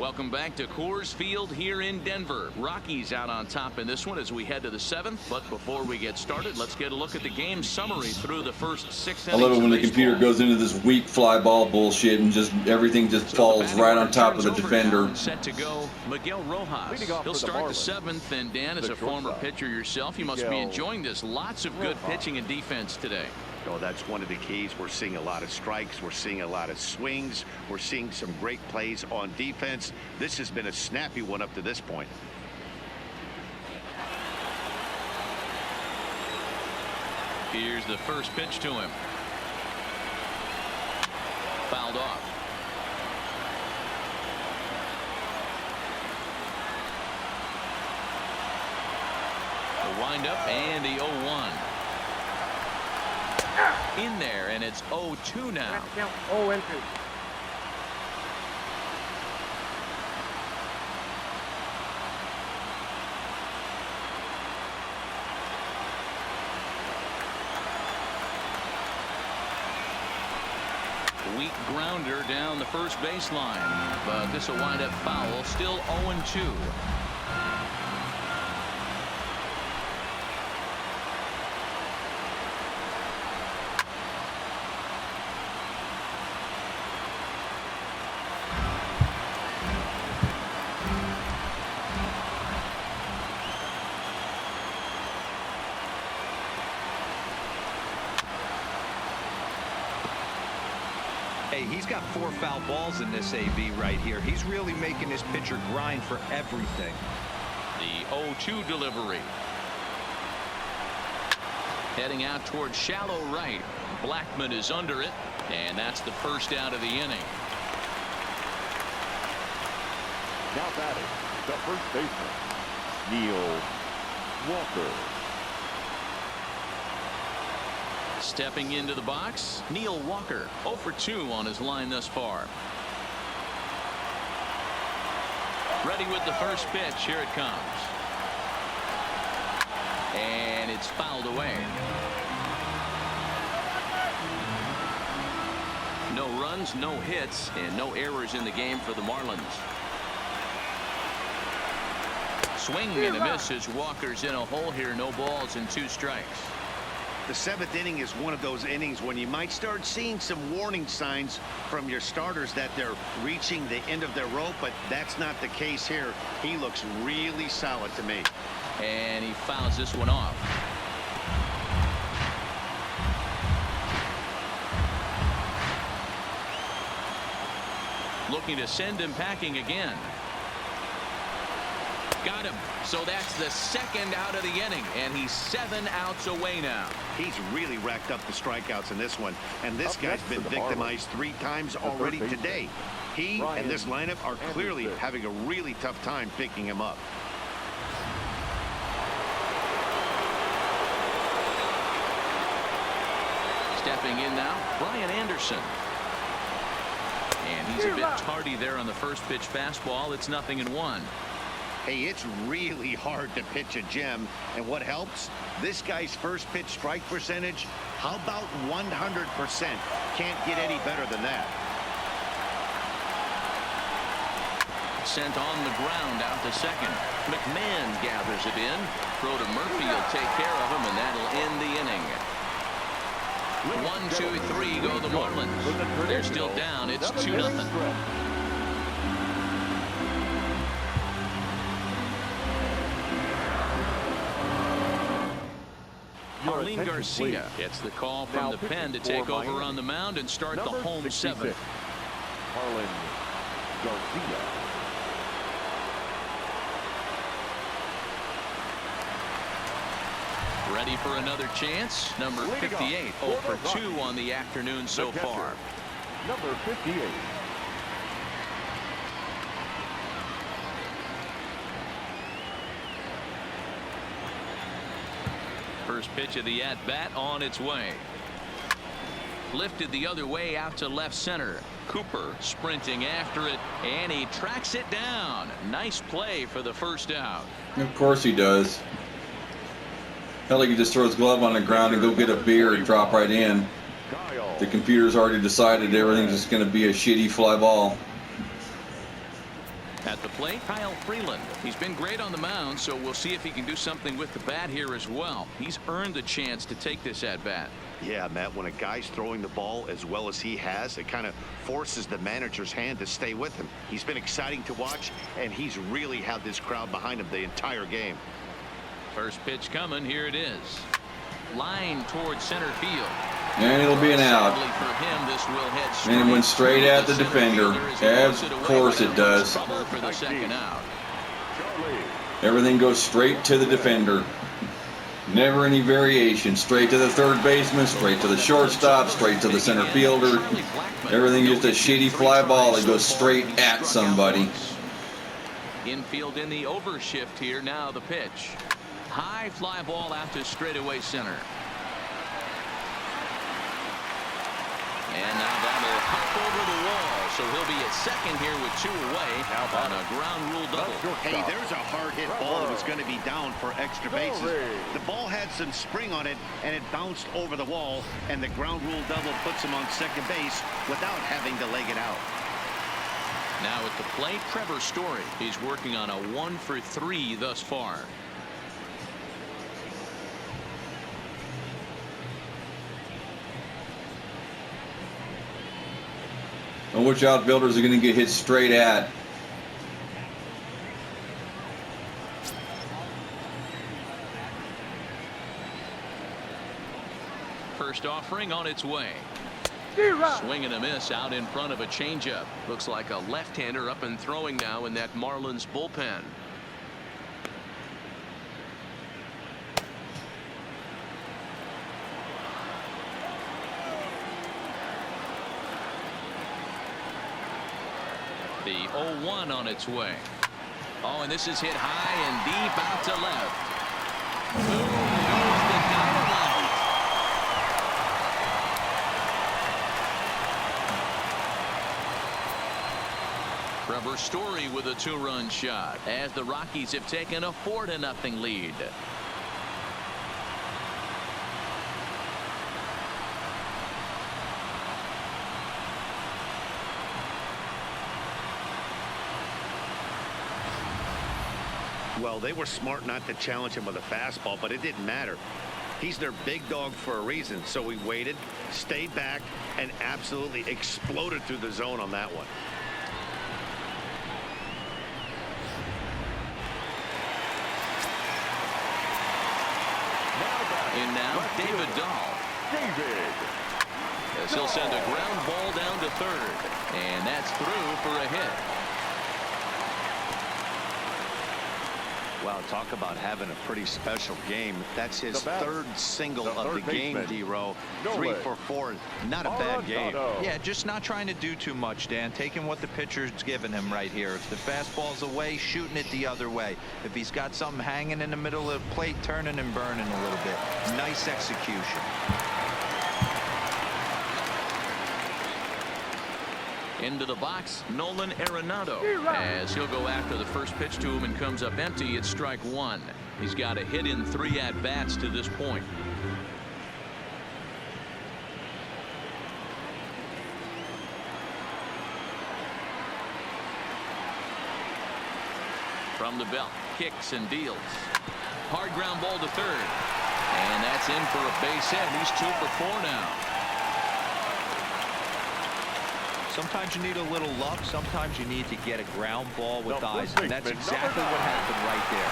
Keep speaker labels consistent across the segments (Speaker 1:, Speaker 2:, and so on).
Speaker 1: Welcome back to Coors Field here in Denver. Rockies out on top in this one as we head to the 7th. But before we get started, let's get a look at the game summary through the first 6 innings.
Speaker 2: I love it when the computer goes into this weak fly ball bullshit and just everything just falls right on top of the defender.
Speaker 1: Set to go, Miguel Rojas. He'll start the 7th. And Dan, as a former pitcher yourself, you must be enjoying this. Lots of good pitching and defense today.
Speaker 3: Oh, that's one of the keys. We're seeing a lot of strikes. We're seeing a lot of swings. We're seeing some great plays on defense. This has been a snappy one up to this point.
Speaker 1: Here's the first pitch to him. Fouled off. The windup and the 0-1. In there, and it's 0-2 now. Weak grounder down the first baseline, but this will wind up foul. Still 0-2.
Speaker 4: Hey, he's got 4 foul balls in this AB right here. He's really making his pitcher grind for everything.
Speaker 1: The 0-2 delivery. Heading out towards shallow right. Blackman is under it, and that's the first out of the inning.
Speaker 5: Now batting, the first baseman, Neil Walker.
Speaker 1: Stepping into the box, Neil Walker, 0 for 2 on his line thus far. Ready with the first pitch. Here it comes. And it's fouled away. No runs, no hits, and no errors in the game for the Marlins. Swing and a miss as Walker's in a hole here. No balls and 2 strikes.
Speaker 3: The 7th inning is one of those innings when you might start seeing some warning signs from your starters that they're reaching the end of their rope, but that's not the case here. He looks really solid to me.
Speaker 1: And he fouls this one off. Looking to send him packing again. Got him. So that's the 2nd out of the inning, and he's 7 outs away now.
Speaker 3: He's really racked up the strikeouts in this one, and this guy's been victimized 3 times already today. He and this lineup are clearly having a really tough time picking him up.
Speaker 1: Stepping in now, Brian Anderson. And he's a bit tardy there on the first pitch fastball. It's 0-1.
Speaker 3: Hey, it's really hard to pitch a gem, and what helps? This guy's first pitch strike percentage, how about 100%? Can't get any better than that.
Speaker 1: Sent on the ground out to second. McMahon gathers it in. Throw to Murphy will take care of him, and that'll end the inning. 1, 2, 3 go the Marlins. They're still down. It's 2-0. Marlene Garcia gets the call from the pen to take over on the mound and start the home 7th.
Speaker 5: Marlene Garcia.
Speaker 1: Ready for another chance. Number 58, 0 for 2 on the afternoon so far.
Speaker 5: Number 58.
Speaker 1: First pitch of the at-bat on its way. Lifted the other way out to left center. Cooper sprinting after it, and he tracks it down. Nice play for the first out.
Speaker 2: Of course he does. Hell, he could just throw his glove on the ground and go get a beer and drop right in. The computer's already decided everything's just going to be a shitty fly ball.
Speaker 1: At the plate, Kyle Freeland. He's been great on the mound, so we'll see if he can do something with the bat here as well. He's earned the chance to take this at bat.
Speaker 3: Yeah, Matt, when a guy's throwing the ball as well as he has, it kind of forces the manager's hand to stay with him. He's been exciting to watch, and he's really had this crowd behind him the entire game.
Speaker 1: First pitch coming. Here it is. Line towards center field.
Speaker 2: And it'll be an out.
Speaker 1: Sadly for him, this will head
Speaker 2: And it went straight at the
Speaker 1: center
Speaker 2: defender.
Speaker 1: fielder as he puts
Speaker 2: Of
Speaker 1: away
Speaker 2: course
Speaker 1: without
Speaker 2: it does.
Speaker 1: trouble for the second out.
Speaker 5: Charlie.
Speaker 2: Everything goes straight to the defender. Never any variation. Straight to the third baseman, straight to the shortstop, straight to the center fielder. Everything just a shitty fly ball that goes straight at somebody.
Speaker 1: Infield in the overshift here. Now the pitch. High fly ball out to straightaway center. And now that'll hop over the wall, so he'll be at second here with 2 away on a ground rule double.
Speaker 3: Hey, there's a hard hit ball that was going to be down for extra bases. The ball had some spring on it, and it bounced over the wall, and the ground rule double puts him on second base without having to leg it out.
Speaker 1: Now at the plate, Trevor Story. He's working on a 1-for-3 thus far.
Speaker 2: And which outfielders are going to get hit straight at?
Speaker 1: First offering on its way. Swing and a miss out in front of a changeup. Looks like a left-hander up and throwing now in that Marlins bullpen. The 0-1 on its way. Oh, and this is hit high and deep out to left. Boom goes the dynamite. Trevor Story with a 2-run shot as the Rockies have taken a 4-0 lead.
Speaker 3: Well, they were smart not to challenge him with a fastball, but it didn't matter. He's their big dog for a reason, so he waited, stayed back, and absolutely exploded through the zone on that one.
Speaker 1: In now, David Dahl. As he'll send a ground ball down to third, and that's through for a hit.
Speaker 3: Wow, talk about having a pretty special game. That's his third single of the game, D-Row. 3 for 4. Not a bad game.
Speaker 4: Yeah, just not trying to do too much, Dan. Taking what the pitcher's giving him right here. If the fastball's away, shooting it the other way. If he's got something hanging in the middle of the plate, turning and burning a little bit. Nice execution.
Speaker 1: Into the box, Nolan Arenado, as he'll go after the first pitch to him and comes up empty. It's strike 1. He's got a hit in 3 at-bats to this point. From the belt, kicks and deals. Hard ground ball to third, and that's in for a base hit. He's 2 for 4 now.
Speaker 4: Sometimes you need a little luck. Sometimes you need to get a ground ball with eyes. And that's exactly what happened right there.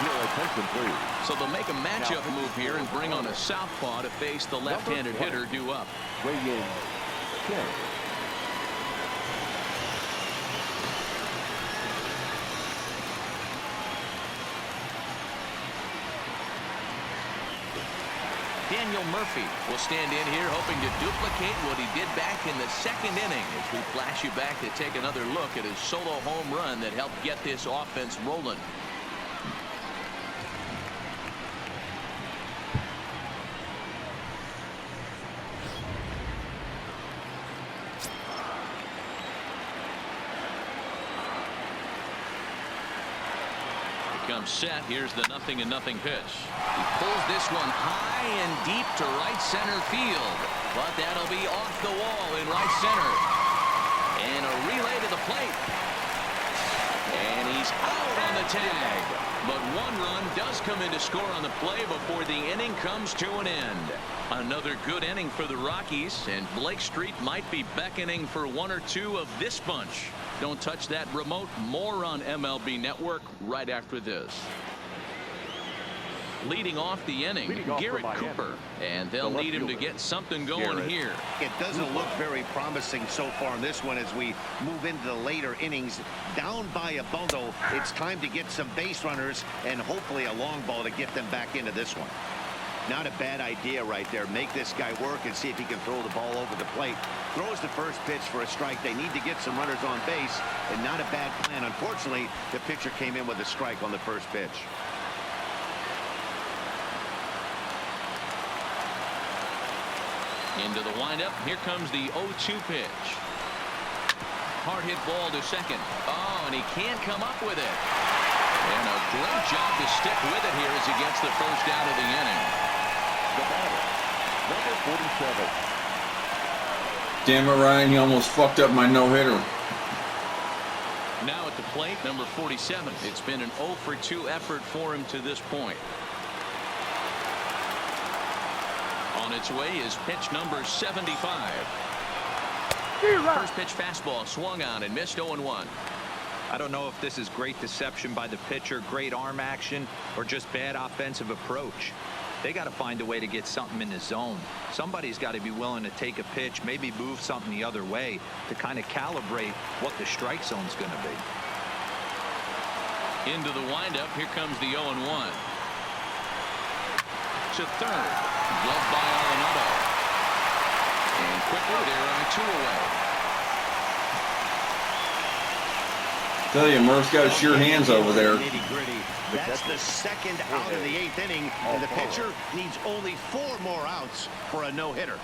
Speaker 5: Your attention, please.
Speaker 1: So they'll make a matchup move here and bring on a southpaw to face the left-handed hitter due up.
Speaker 5: Weigh in 10.
Speaker 1: Daniel Murphy will stand in here hoping to duplicate what he did back in the second inning as we flash you back to take another look at his solo home run that helped get this offense rolling. Comes set. Here's the 0-0 pitch. He pulls this one high and deep to right center field, but that'll be off the wall in right center. And a relay to the plate. And he's out on the tag. But one run does come in to score on the play before the inning comes to an end. Another good inning for the Rockies, and Blake Street might be beckoning for one or two of this bunch. Don't touch that remote. More on MLB Network right after this. Leading off the inning, Garrett Cooper, and they'll need him to get something going here.
Speaker 3: It doesn't look very promising so far in this one as we move into the later innings. Down by a bundle, it's time to get some base runners and hopefully a long ball to get them back into this one. Not a bad idea right there. Make this guy work and see if he can throw the ball over the plate. Throws the first pitch for a strike. They need to get some runners on base, and not a bad plan. Unfortunately, the pitcher came in with a strike on the first pitch.
Speaker 1: Into the windup. Here comes the 0-2 pitch. Hard hit ball to second. Oh, and he can't come up with it. And a great job to stick with it here as he gets the first out of the inning.
Speaker 5: The batter, number 47.
Speaker 2: Damn it, Ryan, you almost fucked up my no-hitter.
Speaker 1: Now at the plate, number 47. It's been an 0-for-2 effort for him to this point. On its way is pitch number 75. First pitch fastball swung on and missed 0-1.
Speaker 4: I don't know if this is great deception by the pitcher, great arm action, or just bad offensive approach. They got to find a way to get something in the zone. Somebody's got to be willing to take a pitch, maybe move something the other way to kind of calibrate what the strike zone's going to be.
Speaker 1: Into the windup. Here comes the 0-1. To third. Gloved by Arenado. And quickly there are two away.
Speaker 2: Tell you, Murph's got sure hands over there.
Speaker 3: That's the second out of the 8th inning, and the pitcher needs only 4 more outs for a no-hitter.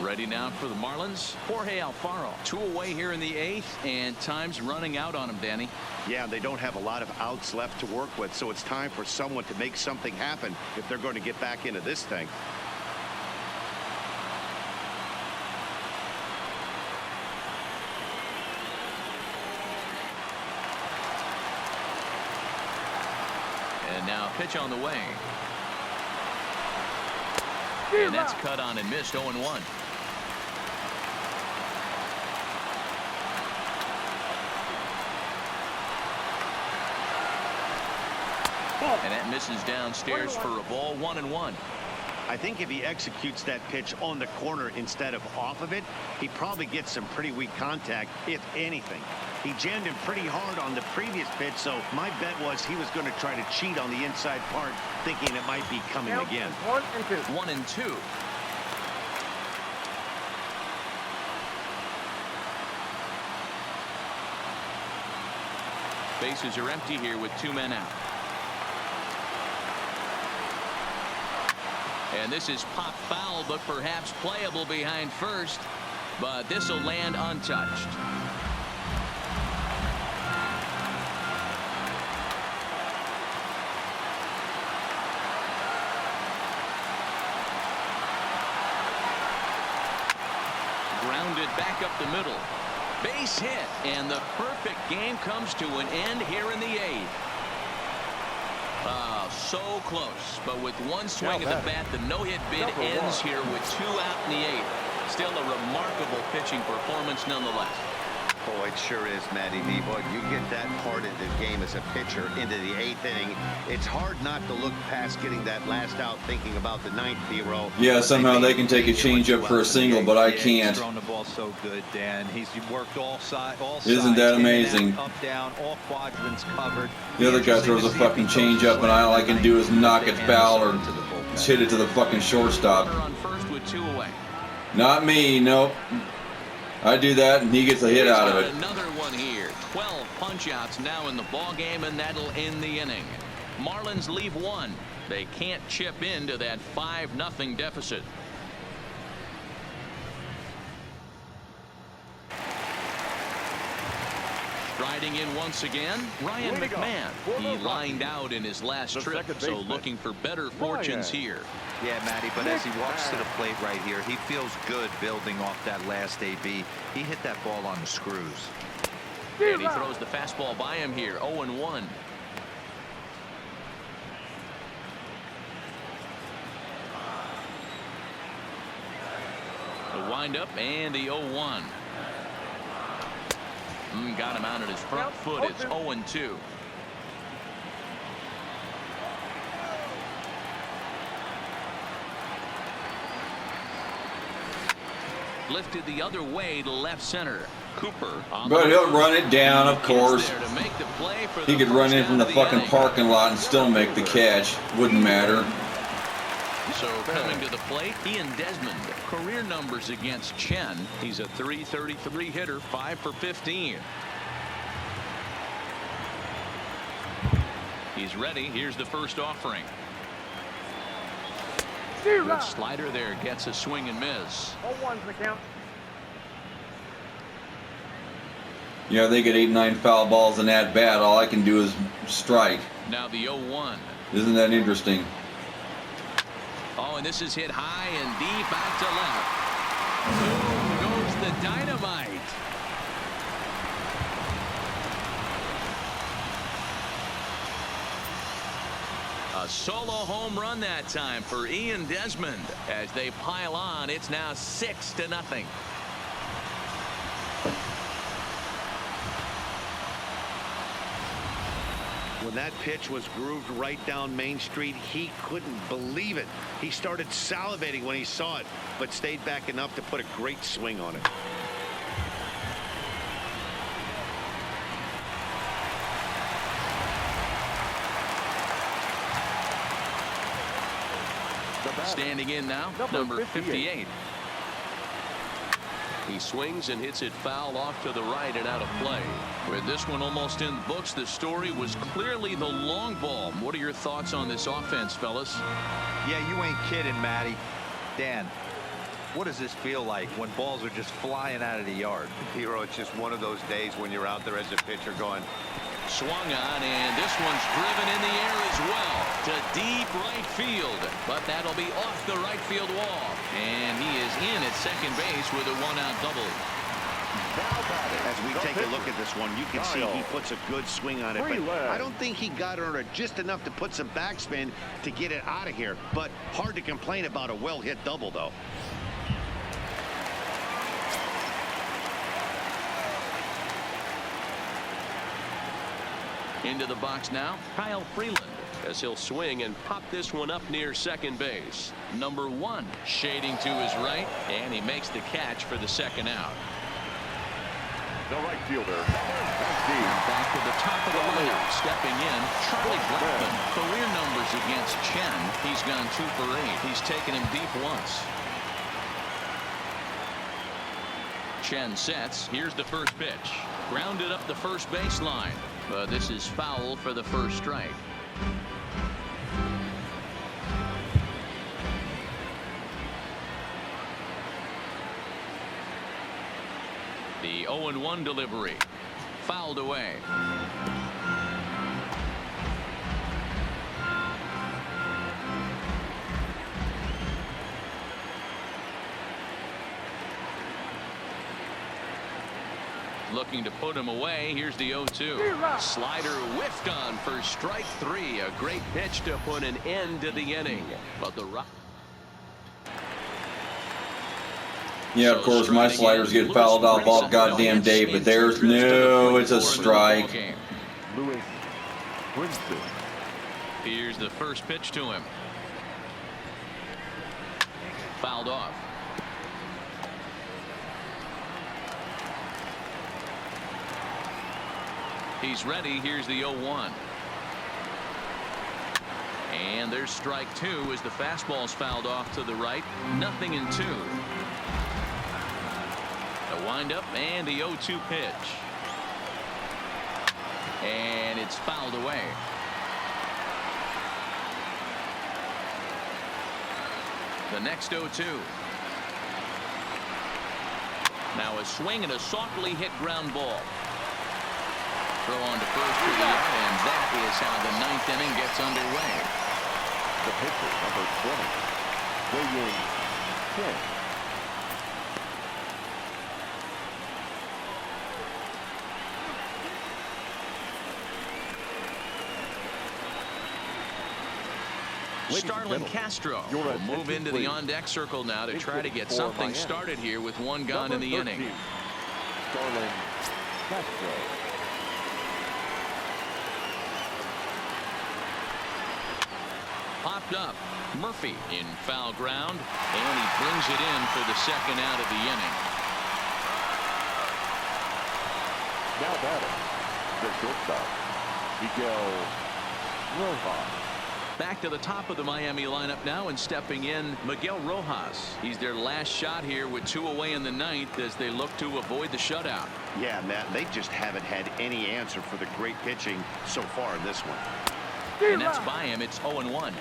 Speaker 1: Ready now for the Marlins. Jorge Alfaro. 2 away here in the 8th, and time's running out on him, Danny.
Speaker 3: Yeah, they don't have a lot of outs left to work with, so it's time for someone to make something happen if they're going to get back into this thing.
Speaker 1: And now pitch on the way. And that's cut on and missed. 0-1. And that misses downstairs for a ball. 1-1.
Speaker 3: I think if he executes that pitch on the corner instead of off of it, he probably gets some pretty weak contact, if anything. He jammed him pretty hard on the previous pitch, so my bet was he was going to try to cheat on the inside part, thinking it might be coming again.
Speaker 1: 1-2. Bases are empty here with 2 men out. And this is pop foul, but perhaps playable behind first. But this will land untouched. Grounded back up the middle. Base hit, and the perfect game comes to an end here in the 8th. So close, but with one swing of the bat, the no-hit bid ends here with 2 out in the 8th. Still a remarkable pitching performance nonetheless.
Speaker 3: Oh, it sure is, Matty V. Boy, you get that part of the game as a pitcher into the 8th inning. It's hard not to look past getting that last out, thinking about the 9th hero.
Speaker 2: Yeah, somehow they can take a changeup for a single, but I can't.
Speaker 4: He's thrown the ball so good, Dan. He's worked all sides.
Speaker 2: Isn't that amazing?
Speaker 4: Up, down, all quadrants covered.
Speaker 2: The other guy throws a fucking changeup, and all I can do is knock it foul or hit it to the fucking shortstop.
Speaker 1: On first with 2 away.
Speaker 2: Not me, nope. I do that, and he gets a hit out of it.
Speaker 1: Another one here. 12 punch-outs now in the ball game, and that'll end the inning. Marlins leave 1. They can't chip into that 5-0 deficit. Striding in once again, Ryan McMahon. He lined out in his last trip, so looking for better fortunes here.
Speaker 4: Yeah, Matty, but as he walks to the plate right here, he feels good building off that last AB. He hit that ball on the screws.
Speaker 1: And he throws the fastball by him here. 0-1. The windup and the 0-1. Got him out at his front foot. It's 0-2. Lifted the other way to left center. Cooper.
Speaker 2: But he'll run it down, of course. He could run in from the fucking parking lot and still make the catch. Wouldn't matter.
Speaker 1: So coming to the plate, Ian Desmond. Career numbers against Chen. He's a .333 hitter, 5 for 15. He's ready. Here's the first offering. Good slider there. Gets a swing and miss.
Speaker 6: 0-1's the count.
Speaker 2: Yeah, they get 8-9 foul balls in that bat. All I can do is strike.
Speaker 1: Now the 0-1.
Speaker 2: Isn't that interesting?
Speaker 1: Oh, and this is hit high and deep out to left. Boom goes the dynamite. A solo home run that time for Ian Desmond. As they pile on, it's now 6-0.
Speaker 3: When that pitch was grooved right down Main Street, he couldn't believe it. He started salivating when he saw it, but stayed back enough to put a great swing on it.
Speaker 1: Standing in now, number 58.
Speaker 7: He swings and hits it foul off to the right and out of play.
Speaker 1: With this one almost in the books, the story was clearly the long ball. What are your thoughts on this offense, fellas?
Speaker 4: Yeah, you ain't kidding, Matty. Dan, what does this feel like when balls are just flying out of the yard?
Speaker 3: Hero, it's just one of those days when you're out there as a pitcher going.
Speaker 1: Swung on, and this one's driven in the air as well to deep right field. But that'll be off the right field wall. And he is in at second base with a one-out double.
Speaker 3: As we take a look at this one, you can see he puts a good swing on it. But I don't think he got it under just enough to put some backspin to get it out of here. But hard to complain about a well-hit double, though.
Speaker 1: Into the box now, Kyle Freeland.
Speaker 7: As he'll swing and pop this one up near second base.
Speaker 1: Number 1 shading to his right, and he makes the catch for the second out.
Speaker 5: The right fielder.
Speaker 1: Back to the top of the lineup, stepping in, Charlie Blackmon. Career numbers against Chen. He's gone 2 for 8. He's taken him deep once. Chen sets. Here's the first pitch. Grounded up the first baseline. But this is foul for the first strike. The 0-1 delivery. Fouled away. Looking to put him away. Here's the 0-2. Slider whiffed on for strike 3. A great pitch to put an end to the inning. But the Rockies.
Speaker 2: Yeah, of course, my sliders get fouled off all goddamn day, but there's no, it's a strike.
Speaker 5: Lewis Winston.
Speaker 1: Here's the first pitch to him. Fouled off. He's ready. Here's the 0-1. And there's strike 2 as the fastball's fouled off to the right. 0-2. The windup and the 0-2 pitch. And it's fouled away. The next 0-2. Now a swing and a softly hit ground ball. Throw on to first for the out, and that is how the 9th inning gets underway.
Speaker 5: The pitcher, number 20. Weighing 10.
Speaker 1: Starlin Castro will move into the on-deck circle now to try to get something started here with one gone in the inning.
Speaker 5: Starlin Castro.
Speaker 1: Popped up. Murphy in foul ground, and he brings it in for the second out of the inning.
Speaker 5: Now batting, the shortstop, Miguel Rojas.
Speaker 1: Back to the top of the Miami lineup now, and stepping in, Miguel Rojas. He's their last shot here with 2 away in the ninth as they look to avoid the shutout.
Speaker 3: Yeah, Matt, they just haven't had any answer for the great pitching so far in this one.
Speaker 1: And that's by him. It's 0-1.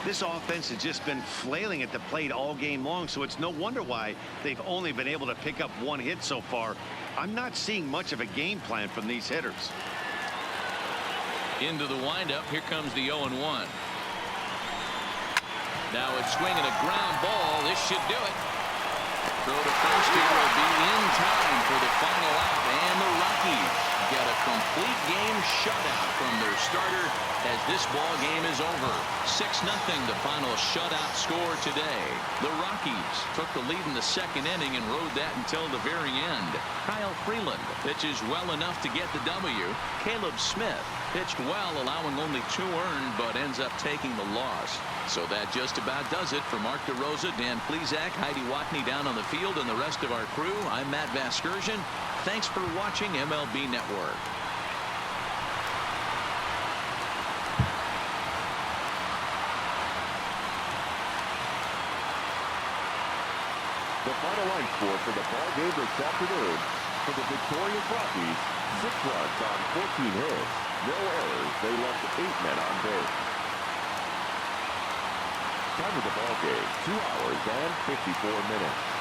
Speaker 3: This offense has just been flailing at the plate all game long, so it's no wonder why they've only been able to pick up 1 hit so far. I'm not seeing much of a game plan from these hitters.
Speaker 1: Into the windup. Here comes the 0-1. Now it's swinging a ground ball. This should do it. Throw to first here will be in time for the final out, and the Rockies get a complete game shutout from their starter as this ball game is over. 6-0 the final shutout score today. The Rockies took the lead in the second inning and rode that until the very end. Kyle Freeland pitches well enough to get the W. Caleb Smith pitched well, allowing only 2 earned, but ends up taking the loss. So that just about does it for Mark DeRosa, Dan Plesac, Heidi Watney down on the field, and the rest of our crew. I'm Matt Vasgersian. Thanks for watching MLB Network.
Speaker 5: The final line score for the ball game this afternoon for the victorious Rockies: 6 runs on 14 hits, no errors. They left 8 men on base. Time of the ball game, 2 hours and 54 minutes.